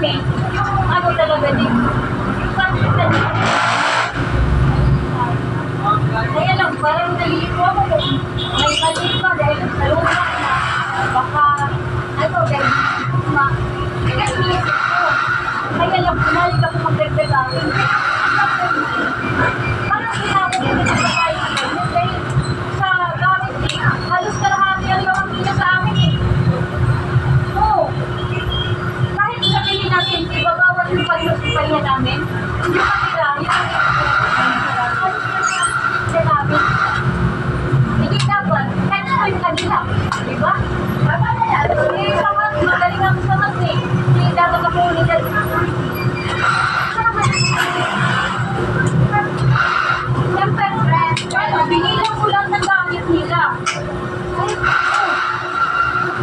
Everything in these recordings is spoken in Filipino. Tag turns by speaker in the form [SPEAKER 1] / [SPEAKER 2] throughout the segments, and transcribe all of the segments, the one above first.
[SPEAKER 1] kami, yung ano talaga din. Kaya lang, parang nalilito ako kung may mali pa dahil sa lupa na baka, ano, dahil ma, kaya lang, pinalik ako magdagdagan. Parang sinabi nila sa bahay na ganyan dahil sa gamit eh, halos kalahati ang gawang nila sa amin eh. Oo. Kahit sabihin natin, ibabawal yung pag-hospital namin, hindi matira, yung sinabi. Hindi dapat, kahit mo yung nagilap, di ba? Tama na yan. Hindi samat, magaling ang samat eh. Hindi dapat ako ulit na siyempre, binilang ko lang ng gamit nila.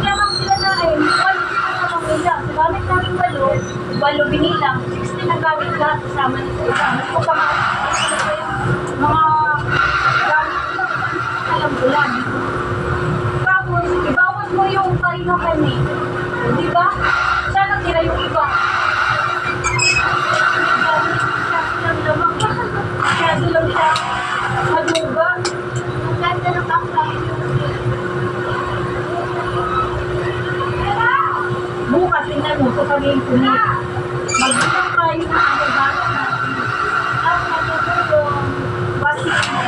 [SPEAKER 1] Kaya lang sila na eh, walo sila ng nila. Sa gamit namin walo binilang, 16 ang gamit lahat kasama nito. Mas ko pa mga gamit nila, alam ko lang. Tapos, ibawas mo yung parinakan eh. Di ba? Sana tira yung iba. Kaya lang siya maduga. Ang ganda ng background yung bukas tingnan mo kung kami yung punit. Magbilang kayo ng mga bago natin. Ang natutulong basin mo.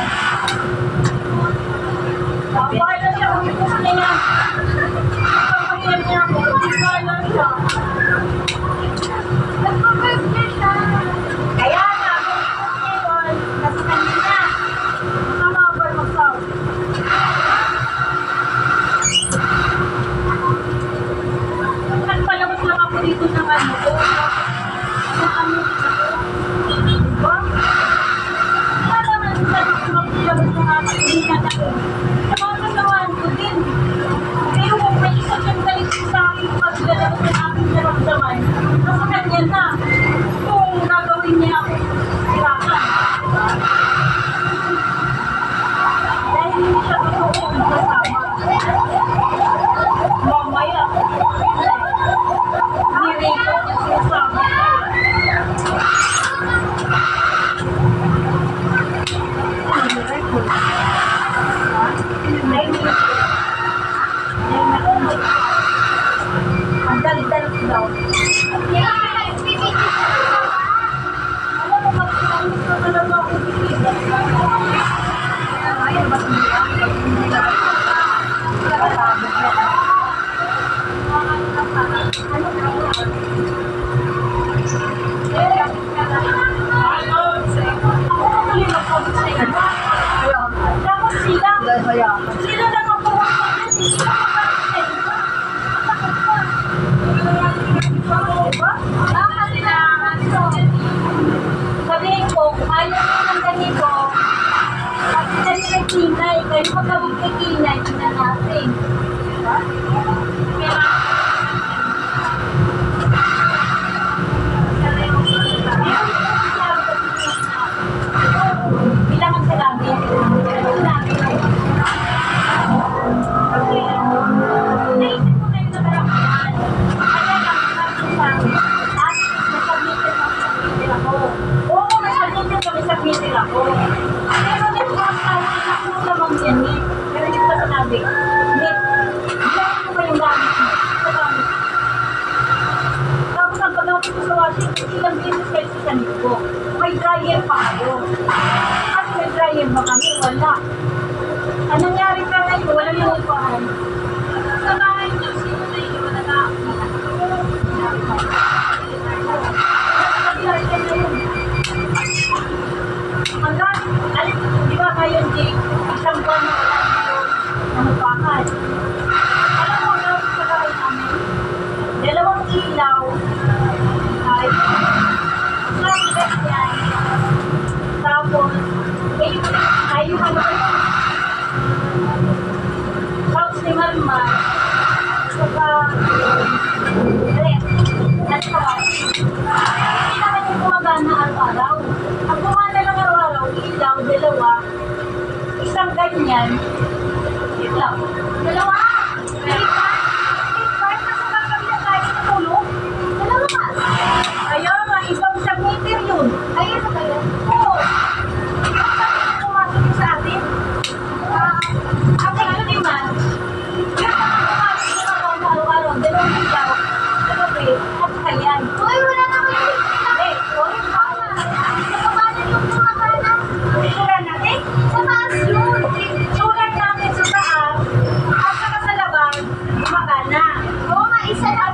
[SPEAKER 1] Kapag na siya, umipos na niya. Kapag niya ako, kapag na siya. Nagpapagpapag siya. Kaya na, kasi kanina, nakamabar magsaw. Nagpalabas lang ako dito ng ano ko. Diba? Para naman sa magpalabas ng ating hinat ako. Sa mga kasawaan ko din. Pero kung may isa siyang galit sa akin pag lalabas ng aking naramdaman, nasa kanya na. Kung gagawin niya ako, sirakan. Dahil hindi siya totoo kasama. Mamaya. Nireko niya sinasama. Ang dali-dali daw. Alam mo, mag-inis na talaga ako dito. Ayaw, ba't nila? Nakatabot na. Tapos sila lang ang puwag sila sabihin ko, kung ayaw mo ng ganito, at sinabi kay Kinay, kayo magkabog kay Kinay, tina natin. Diba? Bilangan sa gamit. Naisip ko na yung nakarapaan. Kaya lang, sabi sa amin, at nasubmitin ako sa meeting ako. Oo, nasubmitin kami sa meeting ako. Pero nagpapasawin ako lamang yan eh. Pero hindi ko sinabi, Nick, bilangan mo ba yung gamit mo? Sa gamit. Tapos ang paggamit ko sa Washington, ilang beses kayo sa sanit ko. May dryer pa ako. At may dryer ba kami? Wala. Ang nangyari ka ngayon, walang lupahan. Sa bahay niyo, sino na yung wala na ako? Hanggang, alam, di ba kayo, Jake, isang buwan na wala kayo namupakan. Alam mo na sa bahay namin, 2 ilaw, ay, sa yan. Tapos, ayun ano ba yun? House ni Marma, saka, at saka, hindi naman yung gumagana araw-araw. Ang gumana lang araw-araw, ilaw, 2, isang ganyan, ilaw. 2? 8 part? 8 part? Nasa kakabila tayo sa tulog? 2 nga. isa